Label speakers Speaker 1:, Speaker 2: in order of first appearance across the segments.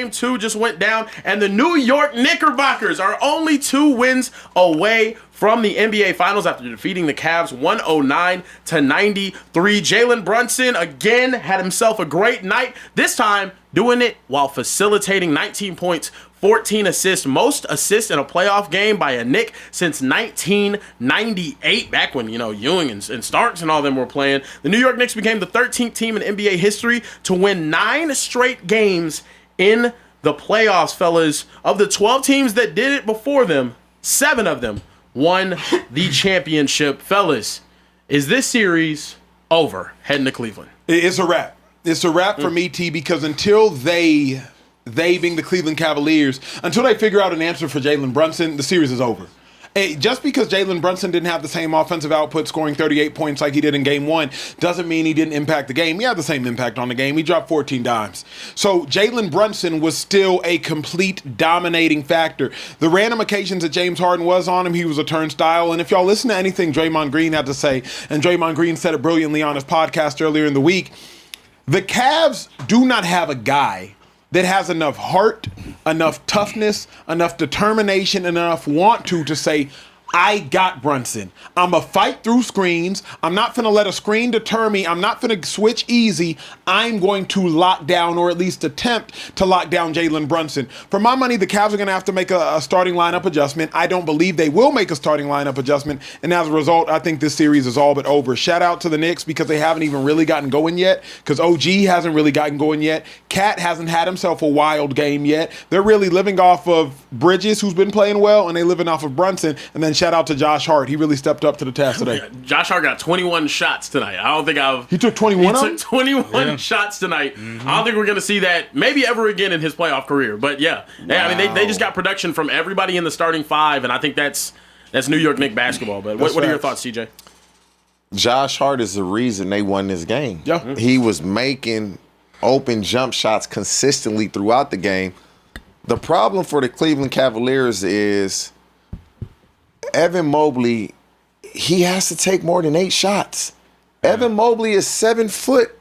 Speaker 1: Game 2 just went down, and the New York Knickerbockers are only 2 wins away from the NBA Finals after defeating the Cavs 109-93. Jalen Brunson again had himself a great night, this time doing it while facilitating 19 points, 14 assists, most assists in a playoff game by a Knick since 1998, back when, Ewing and Starks and all them were playing. The New York Knicks became the 13th team in NBA history to win 9 straight games in the playoffs, fellas. Of the 12 teams that did it before them, 7 of them won the championship. Fellas, is this series over heading to Cleveland?
Speaker 2: It's a wrap. It's a wrap for me, T, because until they being the Cleveland Cavaliers, until they figure out an answer for Jalen Brunson, the series is over. Just because Jalen Brunson didn't have the same offensive output, scoring 38 points like he did in Game 1, doesn't mean he didn't impact the game. He had the same impact on the game. He dropped 14 dimes. So Jalen Brunson was still a complete dominating factor. The random occasions that James Harden was on him, he was a turnstile. And if y'all listen to anything Draymond Green had to say, and Draymond Green said it brilliantly on his podcast earlier in the week, the Cavs do not have a guy that has enough heart, enough toughness, enough determination, and enough want to say, I got Brunson. I'm going to fight through screens. I'm not going to let a screen deter me. I'm not going to switch easy. I'm going to lock down, or at least attempt to lock down, Jalen Brunson. For my money, the Cavs are going to have to make a starting lineup adjustment. I don't believe they will make a starting lineup adjustment. And as a result, I think this series is all but over. Shout out to the Knicks because they haven't even really gotten going yet, because OG hasn't really gotten going yet. KAT hasn't had himself a wild game yet. They're really living off of Bridges, who's been playing well, and they're living off of Brunson. And then shout out to Josh Hart. He really stepped up to the task today.
Speaker 1: Josh Hart got 21 shots tonight. I don't think
Speaker 2: He took 21
Speaker 1: He took 21 shots tonight. Mm-hmm. I don't think we're going to see that maybe ever again in his playoff career. But yeah. Wow. I mean, they just got production from everybody in the starting 5, and I think that's New York Knicks basketball. But what are your thoughts, CJ?
Speaker 3: Josh Hart is the reason they won this game.
Speaker 2: Yeah. Mm-hmm.
Speaker 3: He was making open jump shots consistently throughout the game. The problem for the Cleveland Cavaliers is Evan Mobley, he has to take more than 8 shots. Yeah. Evan Mobley is 7 foot.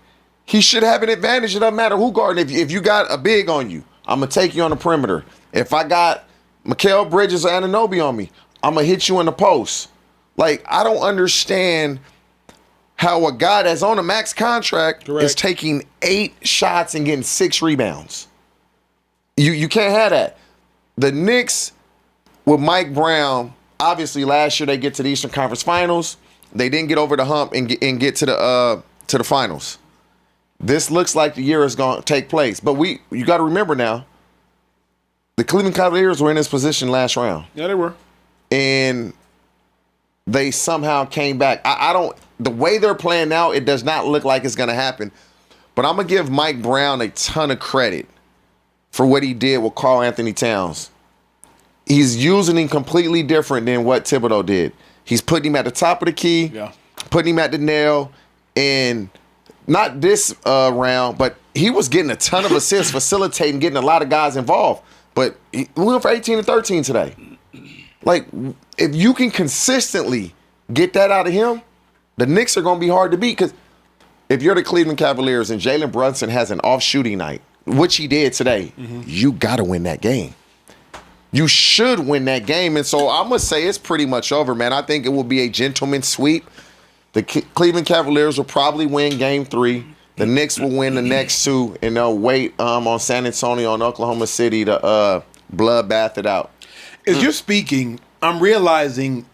Speaker 3: He should have an advantage. It doesn't matter who guarding. If you got a big on you, I'm going to take you on the perimeter. If I got Mikal Bridges or Anunoby on me, I'm going to hit you in the post. Like, I don't understand how a guy that's on a max contract is taking 8 shots and getting 6 rebounds. You can't have that. The Knicks with Mike Brown, obviously last year they get to the Eastern Conference Finals. They didn't get over the hump and get to the finals. This looks like the year is going to take place. But you got to remember now, the Cleveland Cavaliers were in this position last round.
Speaker 2: Yeah, they were.
Speaker 3: And they somehow came back. The way they're playing now, it does not look like it's going to happen. But I'm going to give Mike Brown a ton of credit for what he did with Karl Anthony Towns. He's using him completely different than what Thibodeau did. He's putting him at the top of the key, putting him at the nail, and not this round, but he was getting a ton of assists, facilitating, getting a lot of guys involved. But we went for 18 and 13 today. Like, if you can consistently get that out of him, the Knicks are going to be hard to beat. Because if you're the Cleveland Cavaliers and Jalen Brunson has an off shooting night, which he did today, you got to win that game. You should win that game. And so I'm going to say it's pretty much over, man. I think it will be a gentleman's sweep. The Cleveland Cavaliers will probably win Game 3. The Knicks will win the next 2, and they'll wait on San Antonio and Oklahoma City to bloodbath it out.
Speaker 2: As you're speaking, I'm realizing,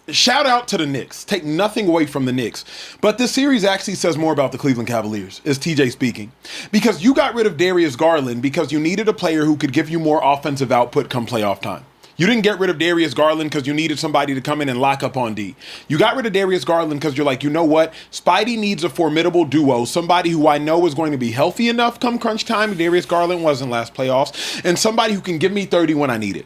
Speaker 2: shout out to the Knicks. Take nothing away from the Knicks. But this series actually says more about the Cleveland Cavaliers, is TJ speaking. Because you got rid of Darius Garland because you needed a player who could give you more offensive output come playoff time. You didn't get rid of Darius Garland because you needed somebody to come in and lock up on D. You got rid of Darius Garland because you're like, you know what? Spidey needs a formidable duo, somebody who I know is going to be healthy enough come crunch time. Darius Garland wasn't last playoffs. And somebody who can give me 30 when I need it.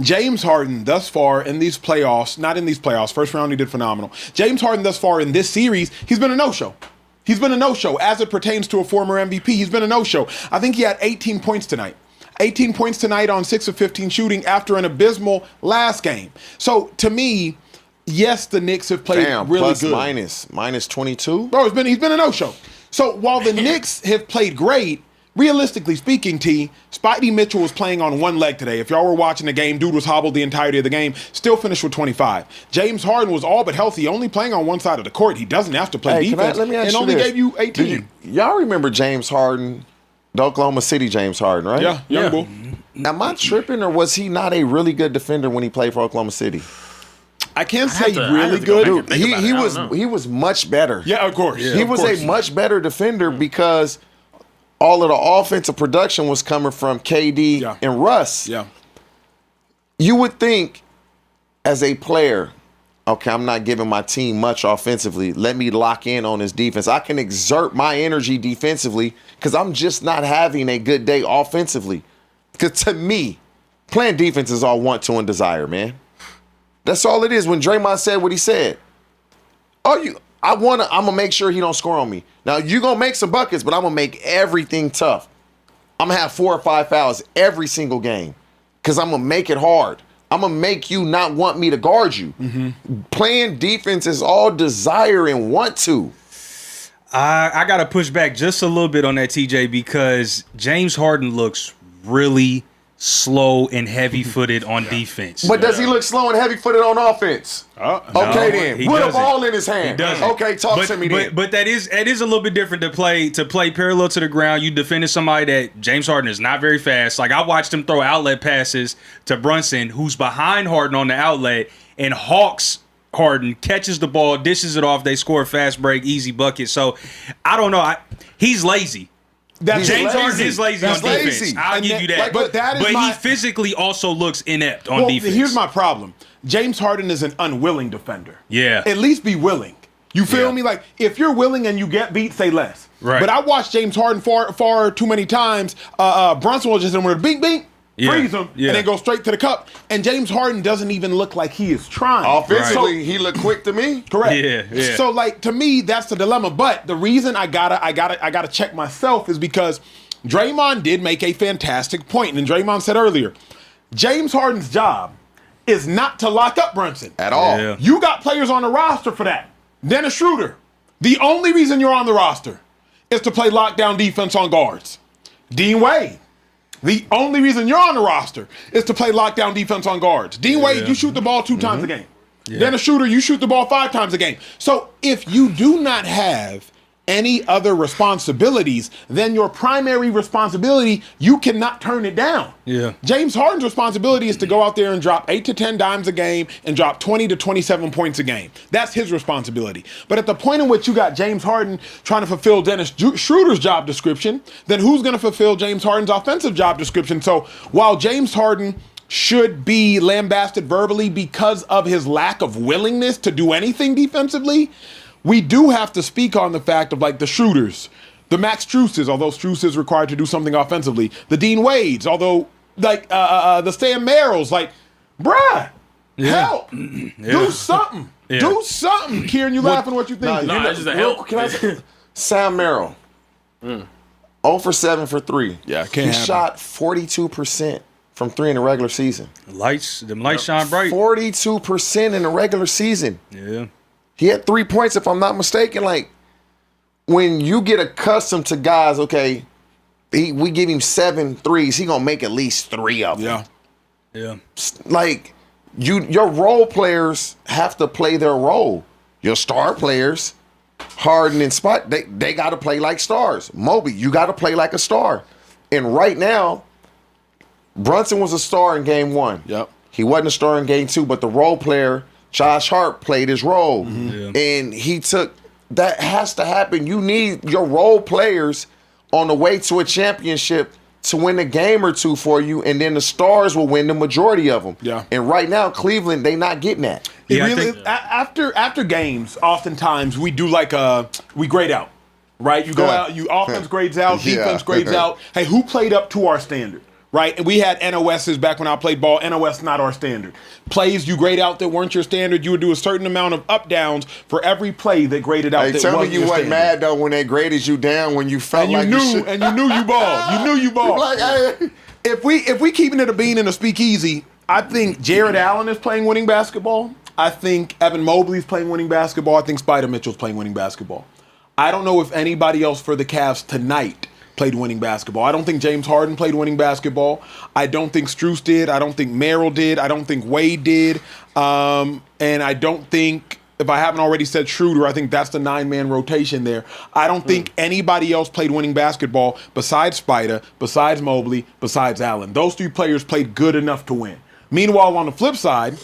Speaker 2: James Harden thus far in these playoffs, not in these playoffs, first round he did phenomenal. James Harden thus far in this series, he's been a no-show. He's been a no-show as it pertains to a former MVP. He's been a no-show. I think he had 18 points tonight. 18 points tonight on 6 of 15 shooting after an abysmal last game. So to me, yes, the Knicks have played really
Speaker 3: plus
Speaker 2: good.
Speaker 3: minus 22?
Speaker 2: Bro, he's been a no-show. So while the Knicks have played great, realistically speaking, T, Spidey Mitchell was playing on one leg today. If y'all were watching the game, dude was hobbled the entirety of the game, still finished with 25. James Harden was all but healthy, only playing on one side of the court. He doesn't have to play defense, and only gave you 18.
Speaker 3: Y'all remember James Harden, the Oklahoma City James Harden, right?
Speaker 2: Yeah, young bull.
Speaker 3: Am I tripping, or was he not a really good defender when he played for Oklahoma City?
Speaker 2: I can't say
Speaker 1: I
Speaker 2: really
Speaker 1: have to go
Speaker 2: good.
Speaker 1: back and think about it.
Speaker 3: He was much better.
Speaker 2: Yeah, of course.
Speaker 3: He was a much better defender because all of the offensive production was coming from KD and Russ.
Speaker 2: Yeah.
Speaker 3: You would think, as a player, okay, I'm not giving my team much offensively. Let me lock in on this defense. I can exert my energy defensively because I'm just not having a good day offensively. Because to me, playing defense is all want to and desire, man. That's all it is. When Draymond said what he said, I'm gonna make sure he don't score on me. Now you gonna make some buckets, but I'm gonna make everything tough. I'm gonna have 4 or 5 fouls every single game because I'm gonna make it hard. I'm gonna make you not want me to guard you. Playing defense is all desire and want to.
Speaker 4: I gotta push back just a little bit on that, TJ, because James Harden looks really slow and heavy-footed on defense.
Speaker 3: But does he look slow and heavy-footed on offense? Okay, then. Put a ball in his hand.
Speaker 4: He doesn't.
Speaker 3: Okay, talk to me then.
Speaker 4: But that is a little bit different to play parallel to the ground. You defended somebody that James Harden is not very fast. Like, I watched him throw outlet passes to Brunson, who's behind Harden on the outlet, and hawks Harden, catches the ball, dishes it off. They score a fast break, easy bucket. So, I don't know. He's lazy. James Harden is lazy on defense. I'll give you that.
Speaker 2: But
Speaker 4: he physically also looks inept on defense.
Speaker 2: Here's my problem. James Harden is an unwilling defender.
Speaker 4: Yeah.
Speaker 2: At least be willing. You feel me? Like, if you're willing and you get beat, say less.
Speaker 4: Right.
Speaker 2: But I watched James Harden far too many times. Brunson was just in with a bing, bing. Freeze him, and then go straight to the cup. And James Harden doesn't even look like he is trying.
Speaker 3: Offensively, he looked quick to me.
Speaker 2: Correct.
Speaker 4: Yeah.
Speaker 2: So, like, to me, that's the dilemma. But the reason I gotta check myself is because Draymond did make a fantastic point. And Draymond said earlier, James Harden's job is not to lock up Brunson
Speaker 3: at all.
Speaker 4: Yeah.
Speaker 2: You got players on the roster for that. Dennis Schroeder. The only reason you're on the roster is to play lockdown defense on guards. Dean Wade. The only reason you're on the roster is to play lockdown defense on guards. Dean Wade, you shoot the ball 2 times a game. Dennis Schroeder, you shoot the ball 5 times a game. So if you do not have any other responsibilities, then your primary responsibility, you cannot turn it down.
Speaker 4: Yeah.
Speaker 2: James Harden's responsibility is to go out there and drop 8 to 10 dimes a game and drop 20 to 27 points a game. That's his responsibility. But at the point in which you got James Harden trying to fulfill Dennis Schroeder's job description, then who's going to fulfill James Harden's offensive job description? So while James Harden should be lambasted verbally because of his lack of willingness to do anything defensively, we do have to speak on the fact of, like, the Schroeders, the Max Struces, although Strus is required to do something offensively, the Dean Wades, although, like, the Sam Merrills, like, bruh, help, do something, do something. Kieran, you laughing? What you think?
Speaker 1: No, it's just a help.
Speaker 3: Can I say, Sam Merrill, 0 for 7 for 3.
Speaker 2: Yeah, can't
Speaker 3: he
Speaker 2: have
Speaker 3: shot 42% from 3 in the regular season.
Speaker 4: Them lights shine bright.
Speaker 3: 42% in the regular season.
Speaker 4: Yeah.
Speaker 3: He had 3 points, if I'm not mistaken. Like, when you get accustomed to guys, okay, we give him 7 threes, he gonna make at least 3 of them.
Speaker 4: Yeah.
Speaker 3: Like, your role players have to play their role. Your star players, Harden and Spot, they got to play like stars. Moby, you got to play like a star. And right now, Brunson was a star in game 1.
Speaker 2: Yep.
Speaker 3: He wasn't a star in game 2, but the role player, Josh Hart, played his role. And he took, that has to happen. You need your role players on the way to a championship to win a game or 2 for you, and then the stars will win the majority of them.
Speaker 2: Yeah.
Speaker 3: And right now, Cleveland, they not getting that.
Speaker 2: After games, oftentimes we do we grade out, right? You go out, offense grades out, defense grades out. Hey, who played up to our standard? Right, and we had NOSs back when I played ball. NOS not our standard. Plays you grade out that weren't your standard, you would do a certain amount of up downs for every play that graded out.
Speaker 3: Hey, tell me you wasn't mad though when they graded you down when you felt
Speaker 2: and you
Speaker 3: like
Speaker 2: knew, and you knew you balled. You knew you balled.
Speaker 3: Like, hey.
Speaker 2: If we keeping it a bean and a speakeasy, I think Jared Allen is playing winning basketball. I think Evan Mobley's playing winning basketball. I think Spider Mitchell's playing winning basketball. I don't know if anybody else for the Cavs tonight played winning basketball. I don't think James Harden played winning basketball. I don't think Strus did. I don't think Merrill did. I don't think Wade did. And I don't think, if I haven't already said Schroeder, I think that's the 9-man rotation there. I don't think anybody else played winning basketball besides Spida, besides Mobley, besides Allen. Those 3 players played good enough to win. Meanwhile, on the flip side,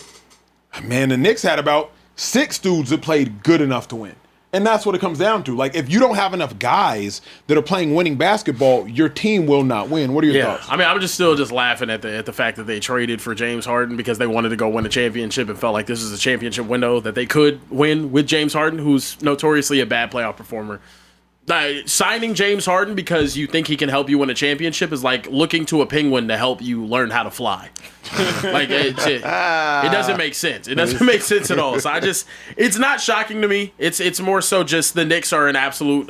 Speaker 2: man, the Knicks had about 6 dudes that played good enough to win. And that's what it comes down to. Like, if you don't have enough guys that are playing winning basketball, your team will not win. What are your thoughts?
Speaker 1: I mean, I'm still laughing at the fact that they traded for James Harden because they wanted to go win a championship and felt like this is a championship window that they could win with James Harden, who's notoriously a bad playoff performer. Signing James Harden because you think he can help you win a championship is like looking to a penguin to help you learn how to fly. Like it doesn't make sense. It doesn't make sense at all. So it's not shocking to me. It's more so just the Knicks are an absolute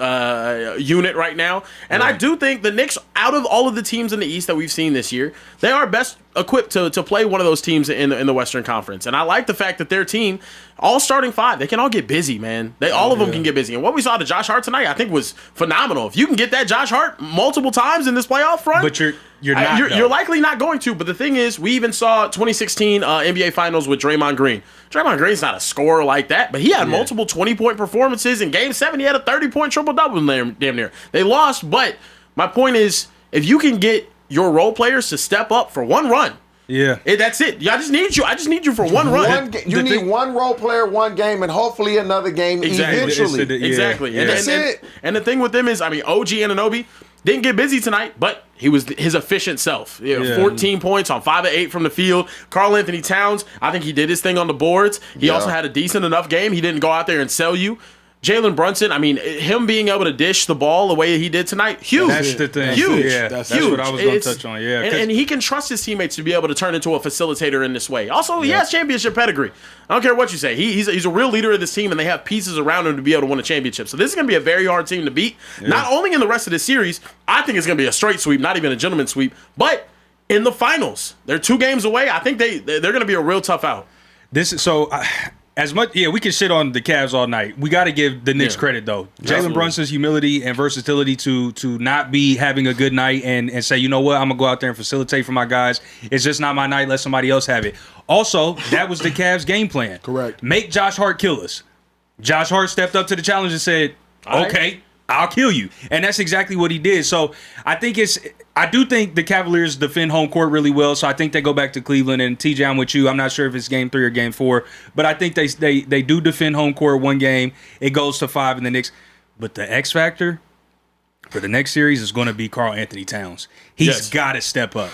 Speaker 1: unit right now, and I do think the Knicks, out of all of the teams in the East that we've seen this year, they are best equipped to play one of those teams in the Western Conference. And I like the fact that their team, all starting 5, they can all get busy, man. All of them can get busy. And what we saw to Josh Hart tonight, I think, was phenomenal. If you can get that Josh Hart multiple times in this playoff run,
Speaker 4: But you're
Speaker 1: likely not going to. But the thing is, we even saw 2016 NBA Finals with Draymond Green. Draymond Green's not a scorer like that, but he had multiple 20-point performances. In Game 7, he had a 30-point triple-double damn near. They lost, but my point is, if you can get your role players to step up for one run, that's it. I just need you for one run.
Speaker 3: You need one role player, one game, and hopefully another game eventually.
Speaker 1: Exactly.
Speaker 3: Yeah. That's it.
Speaker 1: And the thing with them is, I mean, OG Anunoby didn't get busy tonight, but he was his efficient self. 14 points on 5 of 8 from the field. Karl Anthony Towns, I think he did his thing on the boards. He also had a decent enough game. He didn't go out there and sell you. Jalen Brunson, I mean, him being able to dish the ball the way he did tonight, huge.
Speaker 4: That's the thing.
Speaker 1: Huge.
Speaker 4: Yeah, that's what I was going to touch on. Yeah,
Speaker 1: and he can trust his teammates to be able to turn into a facilitator in this way. Also, he has championship pedigree. I don't care what you say. He's a real leader of this team, and they have pieces around him to be able to win a championship. So this is going to be a very hard team to beat. Yeah. Not only in the rest of the series, I think it's going to be a straight sweep, not even a gentleman's sweep, but in the finals. They're 2 games away. I think they're going to be a real tough out.
Speaker 4: As much, we can shit on the Cavs all night. We got to give the Knicks credit, though. Jalen Brunson's humility and versatility to not be having a good night and say, you know what, I'm going to go out there and facilitate for my guys. It's just not my night. Let somebody else have it. Also, that was the Cavs' game plan.
Speaker 2: Correct.
Speaker 4: Make Josh Hart kill us. Josh Hart stepped up to the challenge and said, okay, I'll kill you. And that's exactly what he did. So I do think the Cavaliers defend home court really well. So I think they go back to Cleveland. And TJ, I'm with you. I'm not sure if it's game 3 or game 4, but I think they do defend home court one game. It goes to 5 in the Knicks. But the X factor for the next series is going to be Karl Anthony Towns. He's got to step up.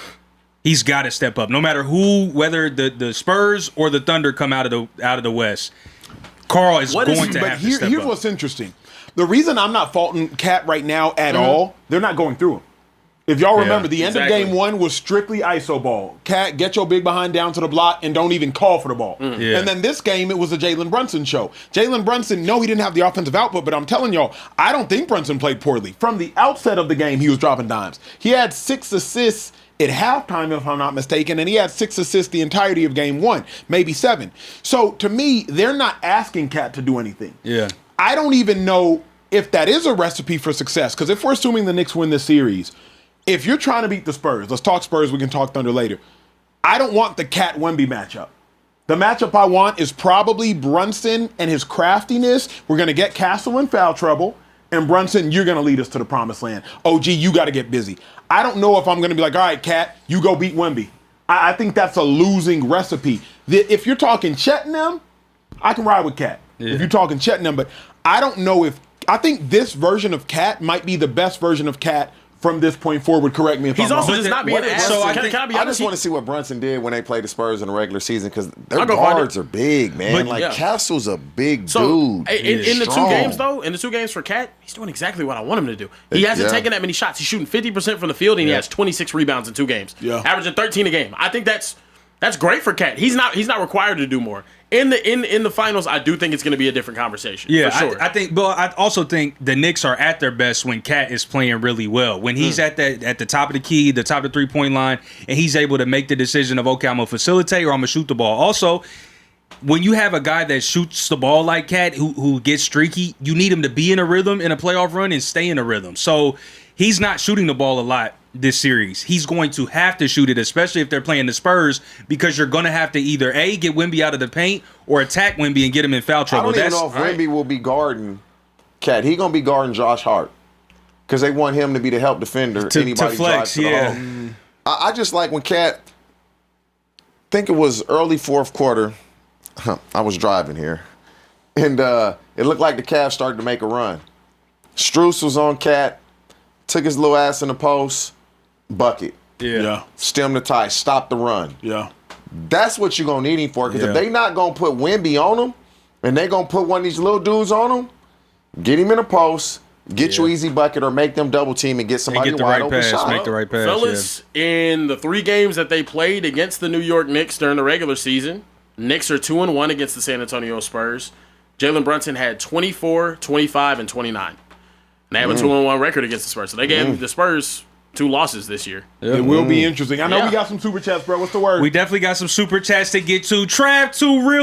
Speaker 4: He's got to step up. No matter whether the Spurs or the Thunder come out of the West, Karl is going to have to step up.
Speaker 2: Here's what's interesting. The reason I'm not faulting KAT right now at all, they're not going through him. If y'all remember, the end of game 1 was strictly ISO ball. KAT, get your big behind down to the block and don't even call for the ball. And then this game, it was a Jalen Brunson show. Jalen Brunson, no, he didn't have the offensive output, but I'm telling y'all, I don't think Brunson played poorly. From the outset of the game, he was dropping dimes. He had 6 assists at halftime, if I'm not mistaken, and he had 6 assists the entirety of game 1, maybe 7. So to me, they're not asking KAT to do anything.
Speaker 4: Yeah.
Speaker 2: I don't even know if that is a recipe for success, because if we're assuming the Knicks win this series, if you're trying to beat the Spurs, let's talk Spurs, we can talk Thunder later. I don't want the KAT Wemby matchup. The matchup I want is probably Brunson and his craftiness. We're going to get Castle in foul trouble, and Brunson, you're going to lead us to the promised land. OG, you got to get busy. I don't know if I'm going to be like, all right, KAT, you go beat Wemby. I think that's a losing recipe. If you're talking Chet and them, I can ride with KAT. If you're talking Chet and them, but I don't know if – I think this version of KAT might be the best version of KAT from this point forward. Correct me if I'm wrong.
Speaker 1: He's also just not being asked.
Speaker 3: So
Speaker 1: I
Speaker 3: just want to see what Brunson did when they played the Spurs in the regular season, because their guards are big, man. Castle's a big dude.
Speaker 1: In the 2 games, though, in the 2 games for KAT, he's doing exactly what I want him to do. He hasn't taken that many shots. He's shooting 50% from the field, and he has 26 rebounds in 2 games, averaging 13 a game. I think that's great for KAT. He's not required to do more. In the finals, I do think it's going to be a different conversation. Yeah, for sure.
Speaker 4: I also think the Knicks are at their best when KAT is playing really well. When he's at the top of the key, the top of the 3-point line, and he's able to make the decision of, okay, I'm going to facilitate or I'm going to shoot the ball. Also, when you have a guy that shoots the ball like KAT, who gets streaky, you need him to be in a rhythm in a playoff run and stay in a rhythm. So he's not shooting the ball a lot this series. He's going to have to shoot it, especially if they're playing the Spurs, because you're going to have to either A, get Wemby out of the paint, or attack Wemby and get him in foul
Speaker 3: I
Speaker 4: trouble.
Speaker 3: don't even know if Wemby will be guarding Cat. He gonna be guarding Josh Hart because they want him to be the help defender.
Speaker 4: To
Speaker 3: Anybody
Speaker 4: flex,
Speaker 3: drives to the
Speaker 4: yeah.
Speaker 3: hole. I just like when Cat. Think it was early fourth quarter. I was driving here, and it looked like the Cavs started to make a run. Strus was on Cat, took his little ass in the post, bucket,
Speaker 2: Yeah.
Speaker 3: stem the tie, stop the run.
Speaker 2: Yeah.
Speaker 3: That's what you're gonna need him for. Because
Speaker 4: Yeah.
Speaker 3: if they not gonna put Wemby on him, and they gonna put one of these little dudes on him, get him in the post, get you easy bucket, or make them double team and get
Speaker 4: And
Speaker 3: somebody
Speaker 4: get the
Speaker 3: a wide
Speaker 4: right
Speaker 3: open
Speaker 4: pass.
Speaker 3: shot.
Speaker 4: Make the right pass.
Speaker 1: Fellas, in the 3 games that they played against the New York Knicks during the regular season, Knicks are 2-1 against the San Antonio Spurs. Jalen Brunson had 24, 25, and 29. And they have a 2-1 record against the Spurs. So they gave the Spurs 2 losses this year.
Speaker 2: It will be interesting. I know
Speaker 1: Yeah.
Speaker 2: we got some super chats, bro. What's the word?
Speaker 4: We definitely got some super chats to get to. Trav, 2 real